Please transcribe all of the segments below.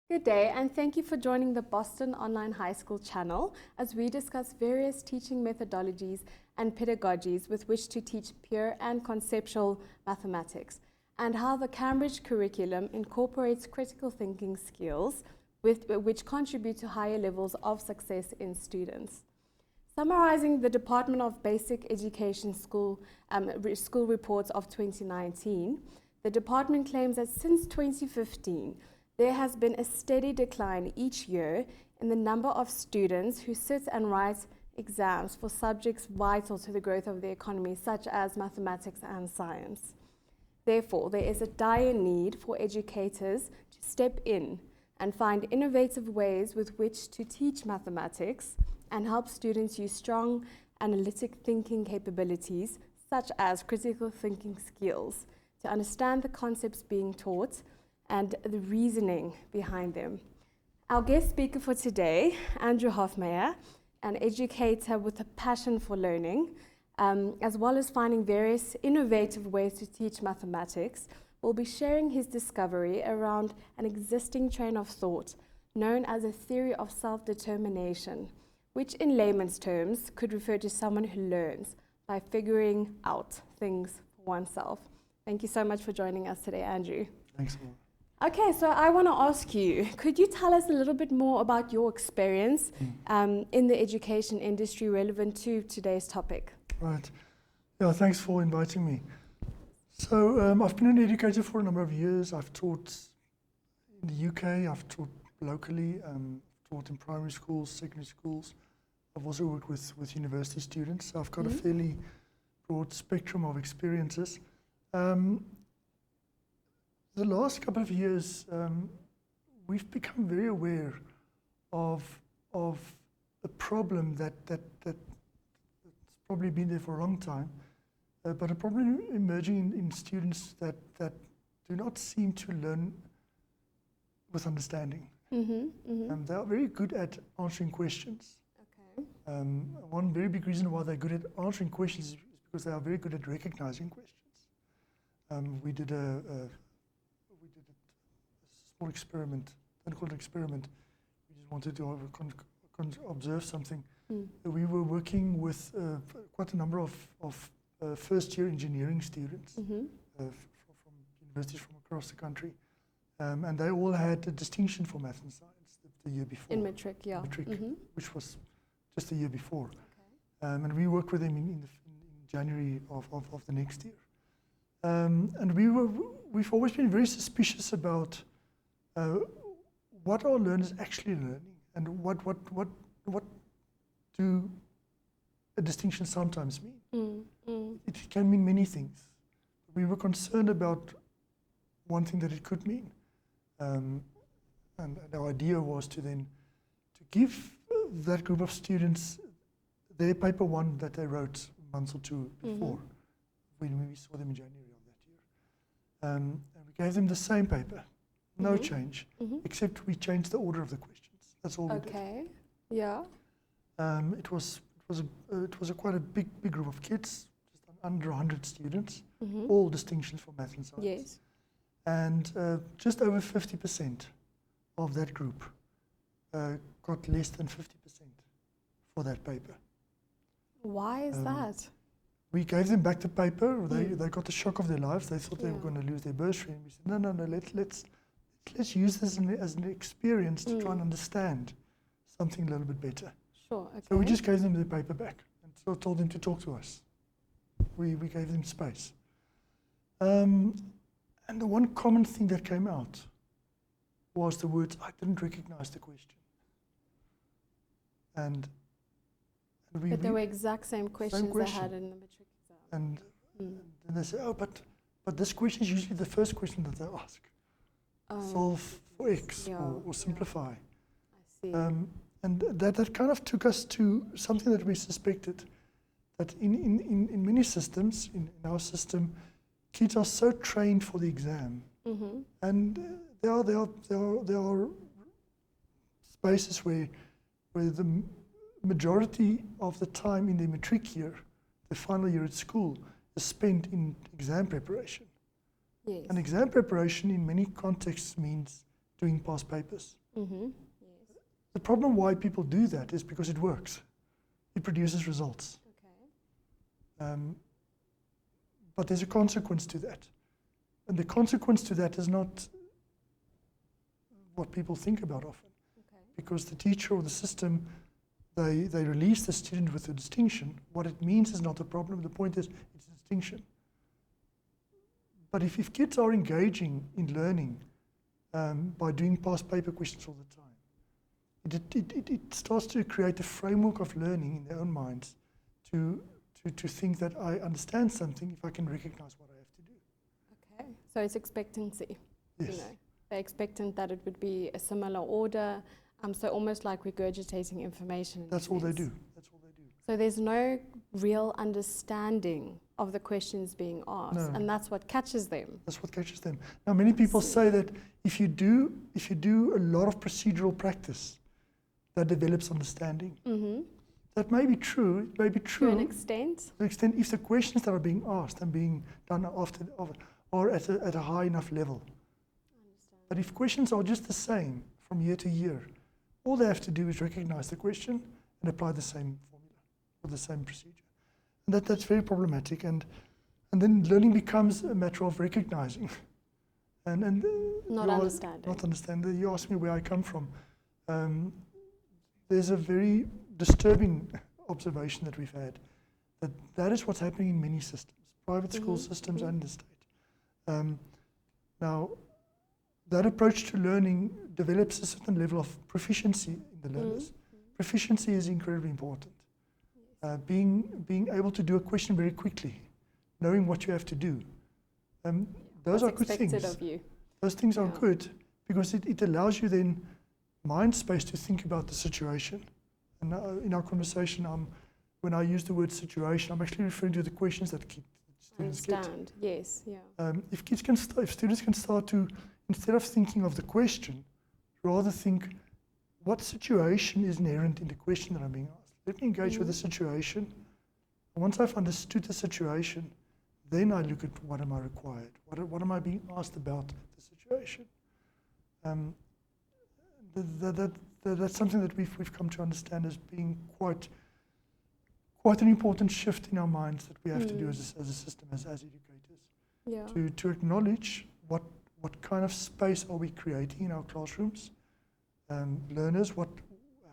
Good day, and thank you for joining the Boston Online High School channel as we discuss various teaching methodologies and pedagogies with which to teach pure and conceptual mathematics, and how the Cambridge curriculum incorporates critical thinking skills which contribute to higher levels of success in students. Summarizing the Department of Basic Education school reports of 2019, the department claims that since 2015, there has been a steady decline each year in the number of students who sit and write exams for subjects vital to the growth of the economy, such as mathematics and science. Therefore, there is a dire need for educators to step in and find innovative ways with which to teach mathematics and help students use strong analytic thinking capabilities, such as critical thinking skills, to understand the concepts being taught and the reasoning behind them. Our guest speaker for today, Andrew Hofmeyer, an educator with a passion for learning, as well as finding various innovative ways to teach mathematics, will be sharing his discovery around an existing train of thought known as a theory of self-determination, which in layman's terms could refer to someone who learns by figuring out things for oneself. Thank you so much for joining us today, Andrew. Thanks, Laura. Okay, so I want to ask you, could you tell us a little bit more about your experience in the education industry relevant to today's topic? Right. Yeah, thanks for inviting me. So I've been an educator for a number of years. I've taught in the UK, I've taught locally, taught in primary schools, secondary schools. I've also worked with university students, so I've got a fairly broad spectrum of experiences. The last couple of years, we've become very aware of a problem that's probably been there for a long time, but a problem emerging in students that do not seem to learn with understanding. They are very good at answering questions. Okay. One very big reason why they're good at answering questions is because they are very good at recognizing questions. We did a small experiment, don't call it an experiment. We just wanted to observe something. We were working with quite a number of first-year engineering students from universities from across the country, and they all had a distinction for math and science the year before. In matric, yeah. Matric, which was just the year before. Okay. And we worked with them in January of the next year. And we've always been very suspicious about what are learners actually learning, and what do a distinction sometimes mean. It can mean many things. We were concerned about one thing that it could mean, and our idea was to give that group of students their paper one that they wrote a month or two before, when we saw them in January of that year. And we gave them the same paper. No change, except we changed the order of the questions. That's all we did. Okay, yeah. It was quite a big group of kids, just under 100 students, all distinctions for math and science. Yes. And just over 50% of that group got less than 50% for that paper. Why is that? We gave them back the paper. They got the shock of their lives. They thought they were going to lose their bursary. And we said, no, let's use this as an experience to try and understand something a little bit better. Sure, okay. So we just gave them the paper back and so told them to talk to us. We gave them space. And the one common thing that came out was the words, I didn't recognize the question. But they were exact same questions they had in the matric exam. And they say, but this question is usually the first question that they ask. Solve for X or simplify. I see. And that kind of took us to something that we suspected, that in many systems, in our system, kids are so trained for the exam. And there are spaces where the majority of the time in the matric year, the final year at school, is spent in exam preparation. Yes. And exam preparation in many contexts means doing past papers. Yes. The problem why people do that is because it works. It produces results. Okay. But there's a consequence to that. And the consequence to that is not what people think about often. Okay. Because the teacher or the system, they release the student with a distinction. What it means is not a problem. The point is it's a distinction. But if kids are engaging in learning by doing past paper questions all the time, it starts to create a framework of learning in their own minds to think that I understand something if I can recognize what I have to do. Okay, so it's expectancy. Yes. You know, they're expectant that it would be a similar order, so almost like regurgitating information. In That's a all they sense. do. That's all they do. So there's no real understanding of the questions being asked, No. and that's what catches them. That's what catches them. Now, many people say that if you do a lot of procedural practice, that develops understanding. Mm-hmm. That may be true. It may be true. To an extent. To the extent if the questions that are being asked and being done are at a high enough level. But if questions are just the same from year to year, all they have to do is recognize the question and apply the same formula or the same procedure. And that's very problematic. And then learning becomes a matter of recognizing. and Not understanding. Not understanding. You asked me where I come from. There's a very disturbing observation that we've had, that is what's happening in many systems, private school systems and the state. Now, that approach to learning develops a certain level of proficiency in the learners. Proficiency is incredibly important. Being able to do a question very quickly, knowing what you have to do. Those are good things. Of you. Those things are good because it allows you then mind space to think about the situation. And in our conversation, when I use the word situation, I'm actually referring to the questions that students get. Yes, yeah. If students can start to, instead of thinking of the question, rather think what situation is inherent in the question that I'm being asked. Let me engage with the situation. And once I've understood the situation, then I look at what am I required, what am I being asked about the situation. That's something that we've come to understand as being quite an important shift in our minds that we have to do as a system, as educators. Yeah. To acknowledge what kind of space are we creating in our classrooms. Learners,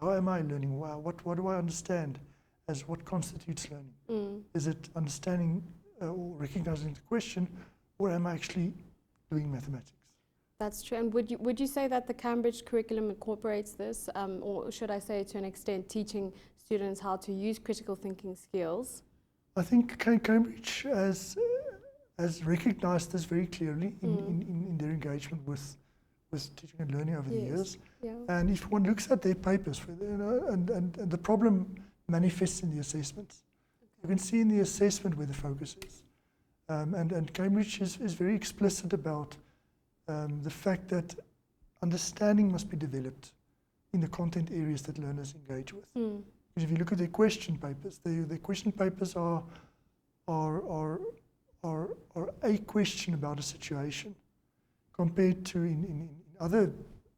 how am I learning? What do I understand as what constitutes learning? Is it understanding or recognizing the question, or am I actually doing mathematics? That's true. And would you say that the Cambridge curriculum incorporates this, or should I say to an extent teaching students how to use critical thinking skills? I think Cambridge has recognized this very clearly in their engagement with teaching and learning over the years. Yeah. And if one looks at their papers, and the problem manifests in the assessments. You can see in the assessment where the focus is. And Cambridge is very explicit about the fact that understanding must be developed in the content areas that learners engage with. Because if you look at their question papers, their question papers are a question about a situation compared to in other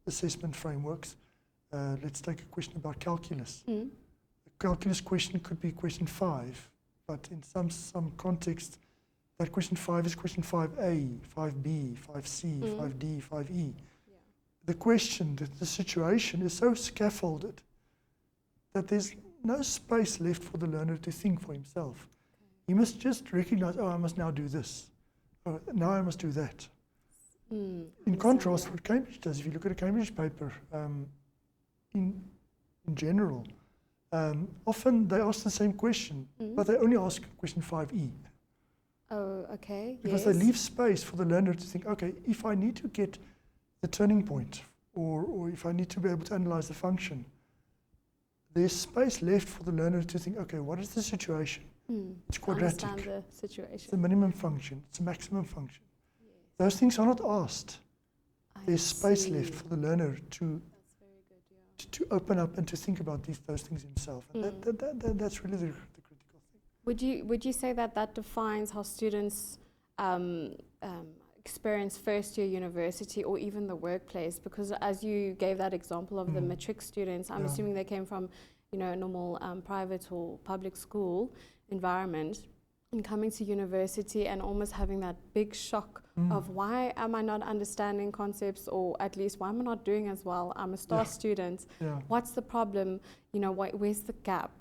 assessment frameworks. Let's take a question about calculus. A calculus question could be question 5, but in some context, that question 5 is question 5A, 5B, 5C, 5D, 5E. Yeah. The question, the situation is so scaffolded that there's no space left for the learner to think for himself. Okay. He must just recognize, I must now do this. Now I must do that. In contrast, what Cambridge does, if you look at a Cambridge paper, in general, often they ask the same question, but they only ask question 5E. Oh, okay. Because they leave space for the learner to think, okay, if I need to get the turning point, or if I need to be able to analyze the function, there's space left for the learner to think, okay, what is the situation? It's quadratic. Understand the situation. It's a minimum function. It's a maximum function. Yes. Those things are not asked. There's space left for the learner to open up and to think about those things himself. And that's really the critical thing. Would you say that defines how students experience first year university or even the workplace? Because as you gave that example of the matric students, I'm assuming they came from, you know, a normal private or public school environment, and coming to university and almost having that big shock of why am I not understanding concepts, or at least why am I not doing as well? I'm a star student. What's the problem? You know, where's the gap?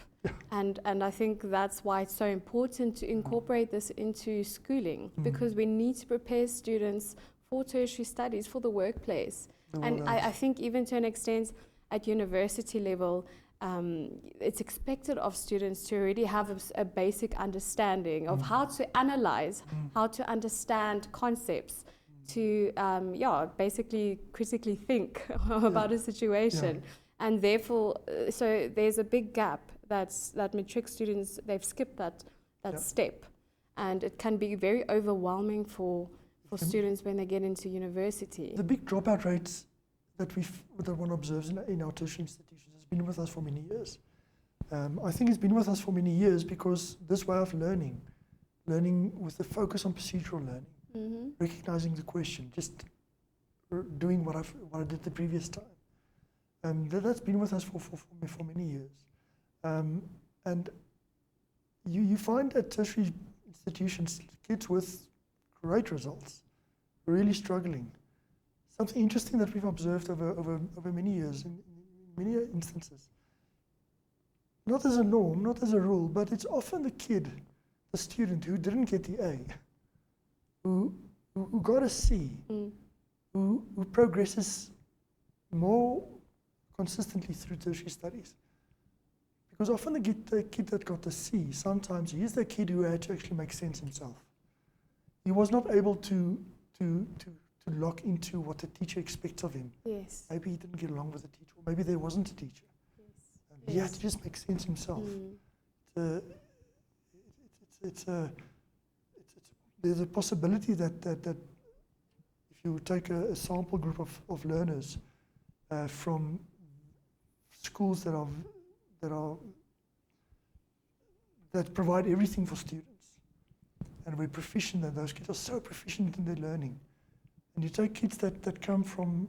And I think that's why it's so important to incorporate this into schooling, because we need to prepare students for tertiary studies, for the workplace. And I think even to an extent at university level, it's expected of students to already have a basic understanding of how to analyze, how to understand concepts, to basically critically think about a situation. And therefore, so there's a big gap that matric students, they've skipped that step. And it can be very overwhelming for students when they get into university. The big dropout rates that one observes in our tertiary institutions has been with us for many years. I think it's been with us for many years because this way of learning with the focus on procedural learning, recognizing the question, just doing what I did the previous time. That's been with us for many years. And you find at tertiary institutions kids with great results, really struggling. Something interesting that we've observed over many years, in many instances, not as a norm, not as a rule, but it's often the student who didn't get the A, who got a C, who progresses more consistently through tertiary studies. Because often the kid that got the C, sometimes he's the kid who had to actually make sense himself. He was not able to lock into what the teacher expects of him. Yes. Maybe he didn't get along with the teacher, or maybe there wasn't a teacher. Yes. He had to just make sense himself. There's a possibility that if you take a sample group of learners from schools that provide everything for students, and we're proficient, and those kids are so proficient in their learning. And you take kids that come from,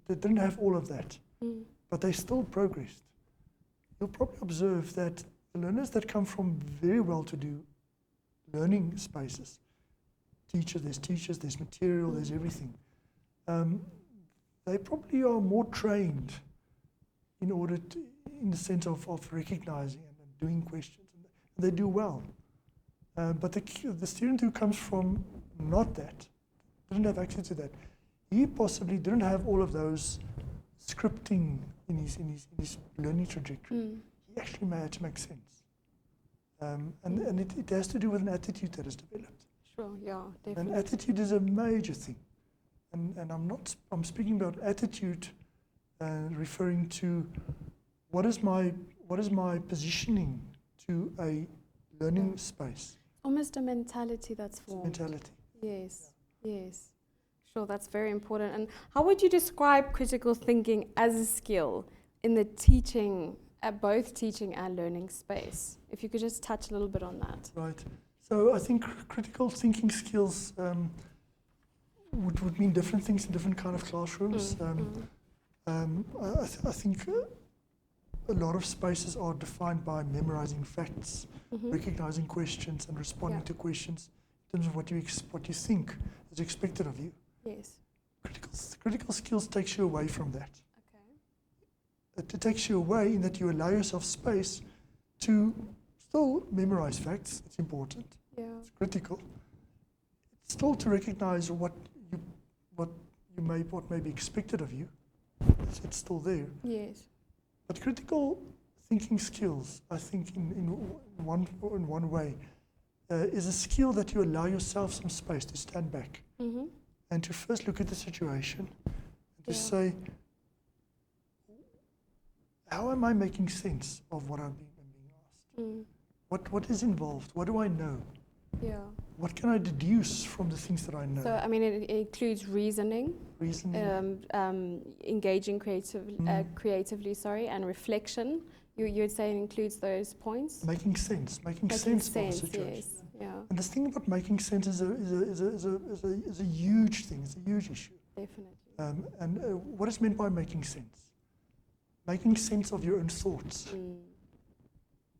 that didn't have all of that, but they still progressed. You'll probably observe that the learners that come from very well-to-do learning spaces, there's material, there's everything, they probably are more trained in the sense of recognizing and doing questions, and they do well. But the student who comes from not that, didn't have access to that, he possibly didn't have all of those scripting in his learning trajectory. He actually managed to make sense. And it has to do with an attitude that is developed. Sure, yeah, definitely. And attitude is a major thing. And I'm speaking about attitude, referring to what is my positioning to a learning space. Almost a mentality that's formed. Mentality. Yes, yes. Sure, that's very important. And how would you describe critical thinking as a skill in the teaching, both teaching and learning space? If you could just touch a little bit on that. Right. So I think critical thinking skills would mean different things in different kind of classrooms. I think a lot of spaces are defined by memorizing facts, recognizing questions, and responding to questions in terms of what you think is expected of you. Yes. Critical skills takes you away from that. Okay. It takes you away in that you allow yourself space to still memorize facts. It's important. Yeah. It's critical. It's still to recognize what may be expected of you. It's still there. Yes. But critical thinking skills, I think, in one way, is a skill that you allow yourself some space to stand back and to first look at the situation and to say, how am I making sense of what I'm being asked? What is involved? What do I know? Yeah. What can I deduce from the things that I know? So, I mean, it includes reasoning, engaging creatively, and reflection, You'd say it includes those points? Making sense of the situation. Yes. Yeah. And this thing about making sense is a huge thing. It's a huge issue. Definitely. And what is meant by making sense? Making sense of your own thoughts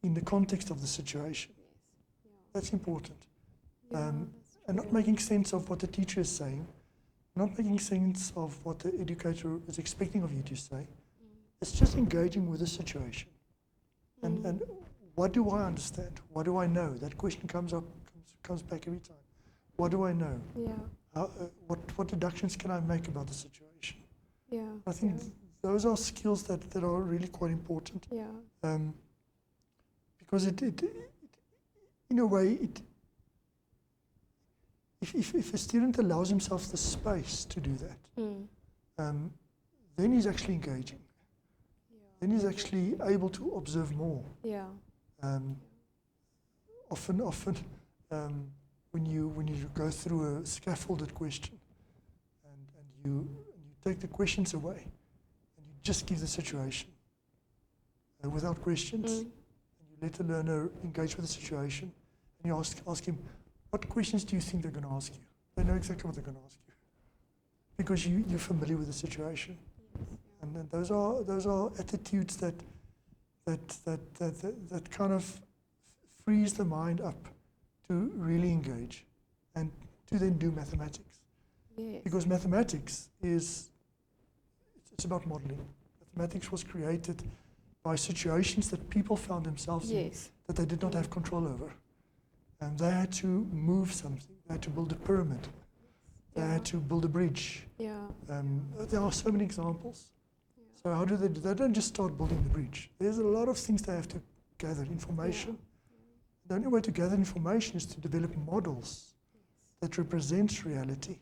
in the context of the situation. Yes. Yeah. That's important. Yeah, And not making sense of what the teacher is saying, not making sense of what the educator is expecting of you to say. It's just engaging with the situation. And what do I understand? What do I know? That question comes back every time. What do I know? Yeah. What deductions can I make about the situation? Yeah. I think those are skills that are really quite important. Yeah. Because it in a way, if a student allows himself the space to do that, then he's actually engaging. Then he's actually able to observe more. Yeah. Often, when you go through a scaffolded question, and you take the questions away, and you just give the situation without questions, and you let the learner engage with the situation, and you ask him, what questions do you think they're going to ask you? They know exactly what they're going to ask you, because you're familiar with the situation. And then those are attitudes that kind of frees the mind up to really engage and to then do mathematics. Yes. Because mathematics it's about modeling. Mathematics was created by situations that people found themselves in that they did not have control over. And they had to move something. They had to build a pyramid. They had to build a bridge. Yeah. There are so many examples. So how do they do? They don't just start building the bridge. There's a lot of things they have to gather information. The only way to gather information is to develop models that represent reality.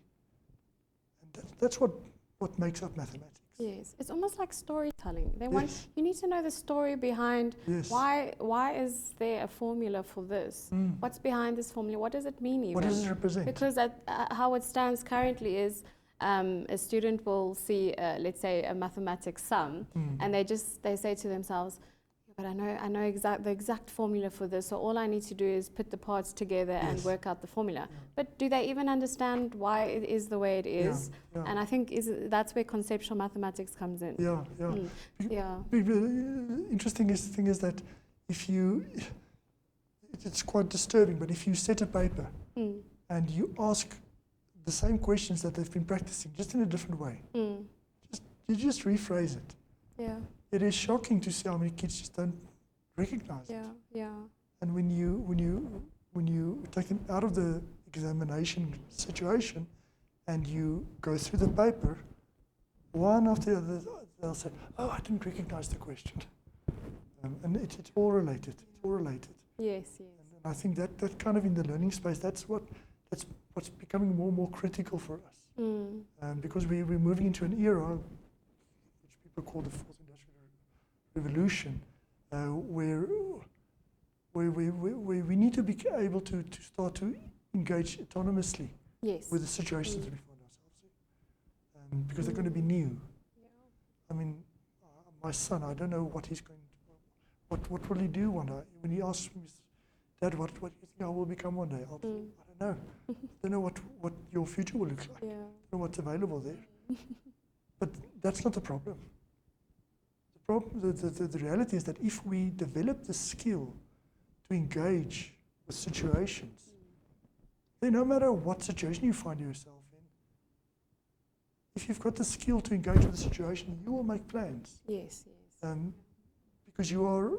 And that's what makes up mathematics. Yes, it's almost like storytelling. You need to know the story behind why is there a formula for this? What's behind this formula? What does it mean even? What does it represent? Because how it stands currently is a student will see, let's say, a mathematics sum, and they say to themselves, but I know the exact formula for this, so all I need to do is put the parts together and work out the formula. But do they even understand why it is the way it is? And I think that's where conceptual mathematics comes in. The interesting thing is that it's quite disturbing, but if you set a paper and you ask the same questions that they've been practicing, just in a different way, you just rephrase it. Yeah. It is shocking to see how many kids just don't recognize it. And when you take them out of the examination situation and you go through the paper, one after the other, they'll say, "Oh, I didn't recognize the question." And it's all related. It's all related. Yes. And I think that kind of in the learning space, that's what's becoming more and more critical for us. Because we're moving into an era which people call the fourth industrial revolution, where we need to be able to start to engage autonomously with the situations that we find ourselves in, because they're going to be new. I mean, my son, I don't know what he's going to, what will he do one day? When he asks me, "Dad, what do you think I will become one day?" I don't know. I don't know what your future will look like. I don't know what's available there. But that's not the problem. The reality is that if we develop the skill to engage with situations, then no matter what situation you find yourself in, if you've got the skill to engage with the situation, you will make plans. Yes. Because you are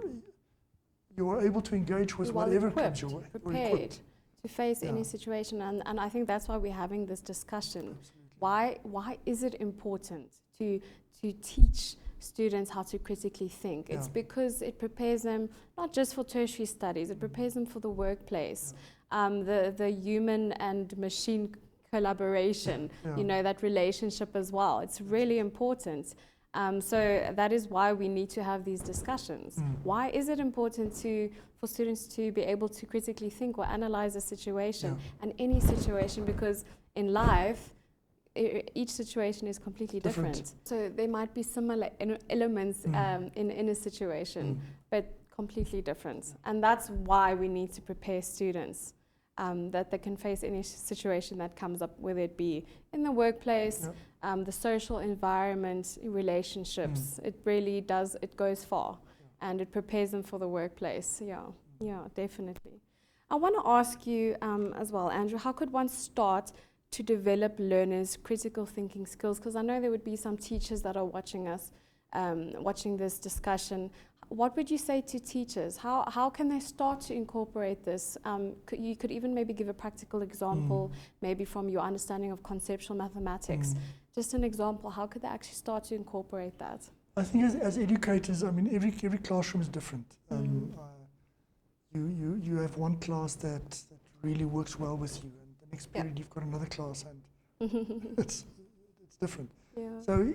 able to engage with whatever comes your way. Prepared to face any situation, and I think that's why we're having this discussion. Absolutely. Why is it important to teach students how to critically think? It's because it prepares them not just for tertiary studies, it prepares them for the workplace, the human and machine collaboration, that relationship as well. It's really important. So that is why we need to have these discussions. Why is it important for students to be able to critically think or analyze a situation and any situation? Because in life, each situation is completely Different. different. So there might be similar elements in a situation, but completely different. And that's why we need to prepare students that they can face any situation that comes up, whether it be in the workplace, the social environment, relationships. It really does, it goes far, and it prepares them for the workplace. Yeah, definitely. I want to ask you as well, Andrew, how could one start to develop learners' critical thinking skills? Because I know there would be some teachers that are watching us, watching this discussion. What would you say to teachers? How can they start to incorporate this? You could even maybe give a practical example, maybe from your understanding of conceptual mathematics. Just an example, how could they actually start to incorporate that? I think as educators, I mean, every classroom is different. You have one class that really works well with you, and the next period you've got another class, and it's different. Yeah. So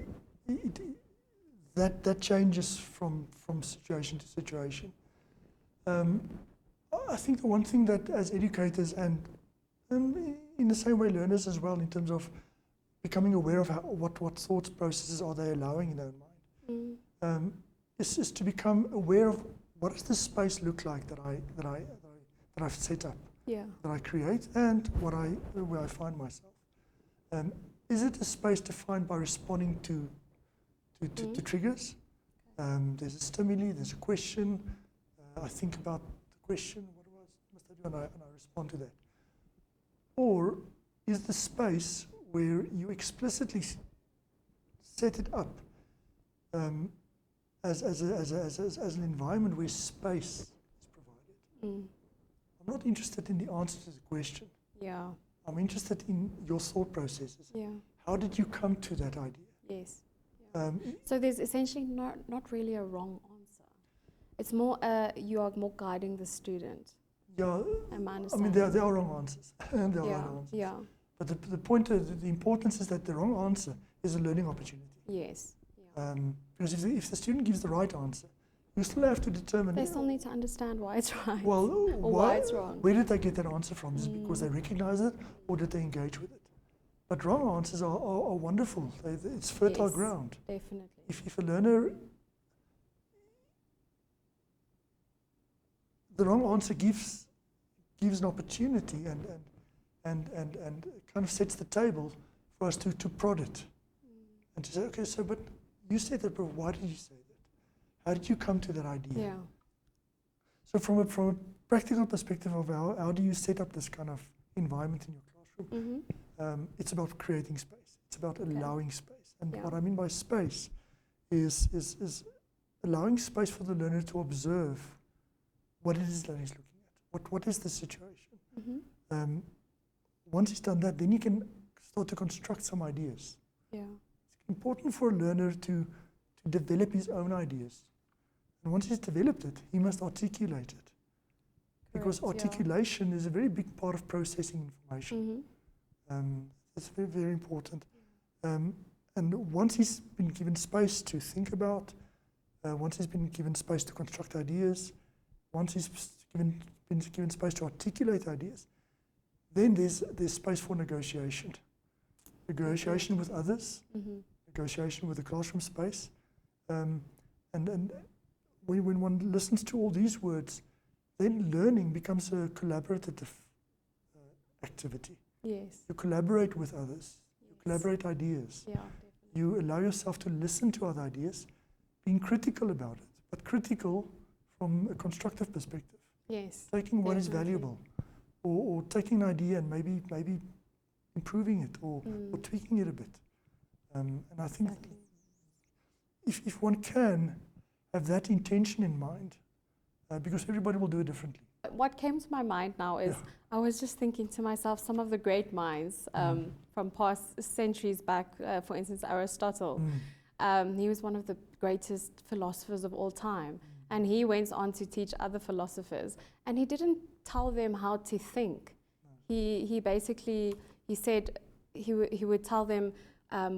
that changes from situation to situation. I think the one thing that as educators and in the same way learners as well, in terms of becoming aware of what thought processes are they allowing in their mind, is to become aware of what does this space look like that I've set up, that I create, and where I find myself. Is it a space defined by responding to triggers? There's a stimuli, there's a question. I think about the question, what must I do, and I respond to that. Or is the space where you explicitly set it up as an environment where space is provided? I'm not interested in the answer to the question. Yeah. I'm interested in your thought processes. Yeah. How did you come to that idea? Yes. So there's essentially not really a wrong answer. It's more you are more guiding the student. Yeah. Am I I mean, understanding? there are wrong answers. There are wrong answers. Yeah. But the point, the importance is that the wrong answer is a learning opportunity. Yes. Yeah. Because if the student gives the right answer, you still have to determine. They still need to understand why it's right. Well, or why it's wrong. Where did they get that answer from? Is it because they recognize it, or did they engage with it? But wrong answers are wonderful. It's fertile ground. Definitely. If a learner, the wrong answer gives an opportunity and kind of sets the table for us to prod it and to say, okay, so but you said that, but why did you say that? How did you come to that idea? Yeah. So from a practical perspective of how do you set up this kind of environment in your classroom? It's about creating space. It's about allowing space. And what I mean by space is allowing space for the learner to observe what it is that he's looking at. What is the situation? Once he's done that, then he can start to construct some ideas. Yeah. It's important for a learner to develop his own ideas. And once he's developed it, he must articulate it. Because articulation is a very big part of processing information. It's very, very important. And once he's been given space to think about, once he's been given space to construct ideas, once he's been given space to articulate ideas, then there's space for negotiation. Negotiation with others, negotiation with the classroom space. And when one listens to all these words, then learning becomes a collaborative activity. Yes. You collaborate with others. You collaborate ideas. Yeah, you allow yourself to listen to other ideas, being critical about it, but critical from a constructive perspective. Yes. Taking what is valuable, or taking an idea and maybe improving it or tweaking it a bit. And I think if one can have that intention in mind, because everybody will do it differently. What came to my mind now is I was just thinking to myself, some of the great minds from past centuries back, for instance, Aristotle. He was one of the greatest philosophers of all time. And he went on to teach other philosophers. And he didn't tell them how to think. He basically, he said, he would tell them,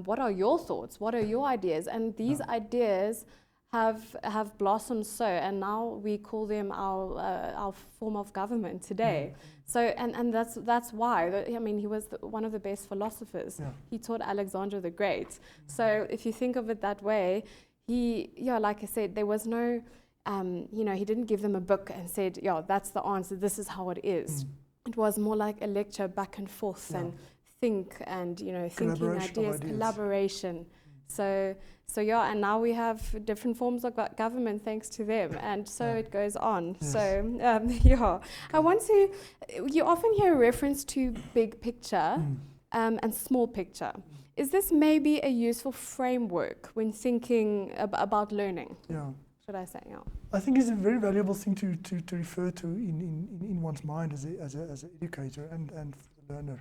what are your thoughts? What are your ideas? And these ideas have blossomed so, and now we call them our form of government today. So and that's why. I mean, he was one of the best philosophers. Yeah. He taught Alexander the Great. So if you think of it that way, like I said, there was no, he didn't give them a book and said, that's the answer. This is how it is. It was more like a lecture back and forth and think and thinking ideas, collaboration. So and now we have different forms of government thanks to them, and so it goes on. Yes. So I want to. You often hear a reference to big picture and small picture. Is this maybe a useful framework when thinking about learning? Yeah. Should I say? Yeah. I think it's a very valuable thing to refer to in one's mind as an educator and for the learner.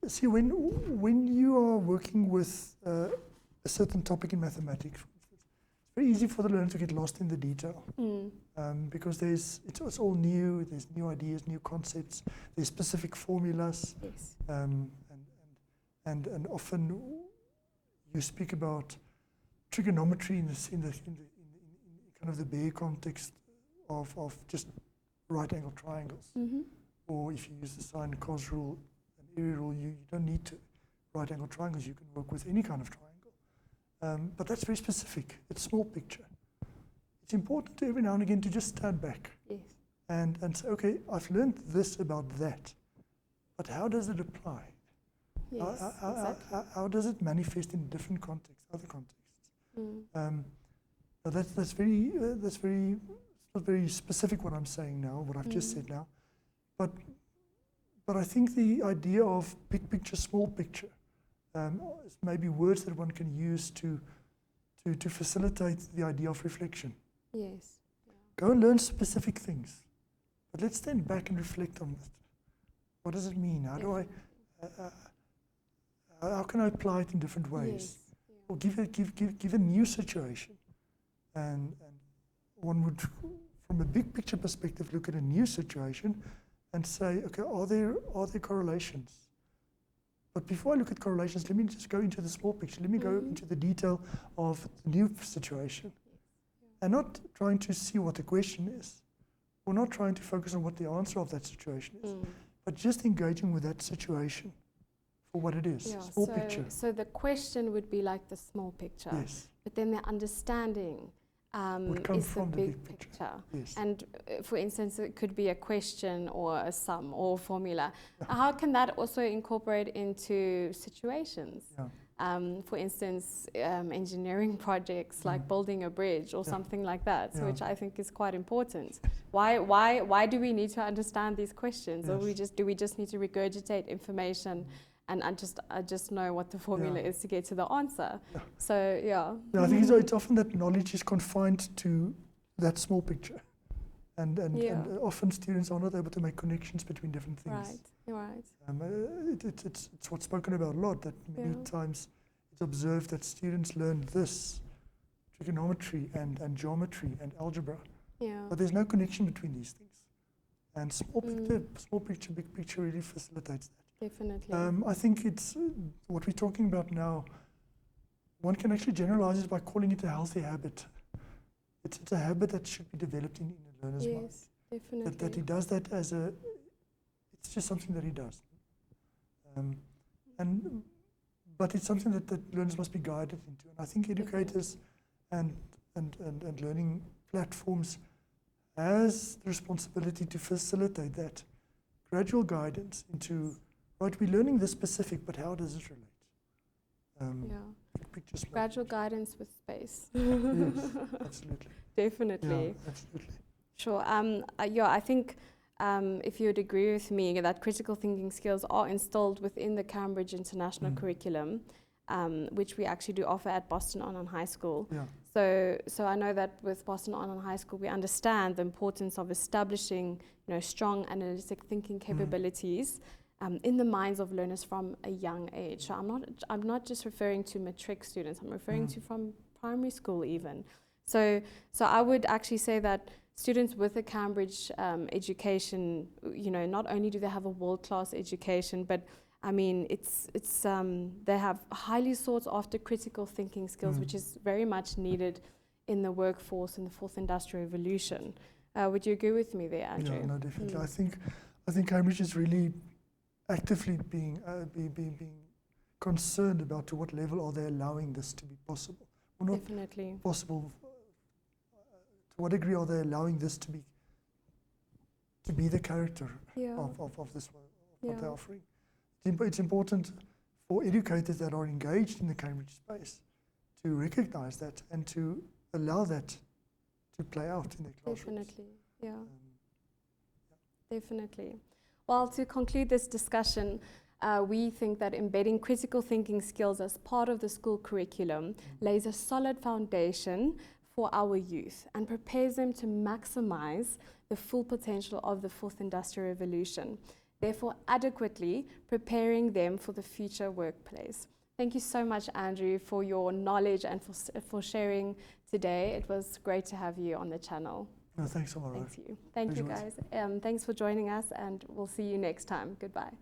See, when you are working with a certain topic in mathematics, it's very easy for the learner to get lost in the detail because it's all new. There's new ideas, new concepts. There's specific formulas, Yes. and often you speak about trigonometry in the kind of the bare context of just right-angle triangles, or if you use the sine and cos rule. Area rule, you don't need to right-angle triangles. You can work with any kind of triangle, but that's very specific. It's small picture. It's important to every now and again to just stand back and say, okay, I've learned this about that, but how does it apply? Yes, exactly. How does it manifest in different contexts, other contexts? That's very it's not very specific what I'm saying now, what I've just said now, but I think the idea of big picture, small picture, is maybe words that one can use to facilitate the idea of reflection. Yes. Yeah. Go and learn specific things, but let's stand back and reflect on it. What does it mean? How do I? How can I apply it in different ways? Yes. Yeah. Or give a new situation, and one would, from a big picture perspective, look at a new situation and say, okay, are there correlations? But before I look at correlations, let me just go into the small picture. Let me go into the detail of the new situation. And not trying to see what the question is, or not trying to focus on what the answer of that situation is, but just engaging with that situation for what it is, small picture. So the question would be like the small picture, Yes. but then the understanding Would come is the from big picture. Yes. And for instance, it could be a question or a sum or a formula. How can that also incorporate into situations? Yeah. For instance, engineering projects like building a bridge or something like that, so which I think is quite important. Why do we need to understand these questions, or do we just need to regurgitate information and I just know what the formula is to get to the answer? So I think it's often that knowledge is confined to that small picture, and often students are not able to make connections between different things. Right. It's what's spoken about a lot, that many times it's observed that students learn this, trigonometry and geometry and algebra, but there's no connection between these things. And small picture, big picture really facilitates that. Definitely. I think it's what we're talking about now. One can actually generalize it by calling it a healthy habit. It's a habit that should be developed in a learner's mind. Yes, definitely. That he does that it's just something that he does. But it's something that learners must be guided into. And I think educators and learning platforms has the responsibility to facilitate that gradual guidance into, right, we're learning this specific, but how does it relate? Gradual guidance with space. Yes, absolutely. Definitely. Yeah, absolutely. Sure. I think if you would agree with me that critical thinking skills are instilled within the Cambridge International Curriculum, which we actually do offer at Boston Online High School. Yeah. So I know that with Boston Online High School, we understand the importance of establishing, strong analytic thinking capabilities in the minds of learners from a young age. So I'm not just referring to matric students. I'm referring to from primary school even. So I would actually say that students with a Cambridge education, not only do they have a world-class education, but I mean, they have highly sought after critical thinking skills, which is very much needed in the workforce in the fourth industrial revolution. Would you agree with me there, Andrew? Yeah, no, definitely. I think Cambridge is really actively being concerned about to what level are they allowing this to be possible. Or not Definitely. possible. To what degree are they allowing this to be the character of this one, what they're offering? It's important for educators that are engaged in the Cambridge space to recognize that and to allow that to play out in their classrooms. Definitely, definitely. Well, to conclude this discussion, we think that embedding critical thinking skills as part of the school curriculum lays a solid foundation for our youth and prepares them to maximize the full potential of the fourth industrial revolution, therefore adequately preparing them for the future workplace. Thank you so much, Andrew, for your knowledge and for sharing today. It was great to have you on the channel. No, thanks a lot. Thank you. Thank you, guys. Thanks for joining us, and we'll see you next time. Goodbye.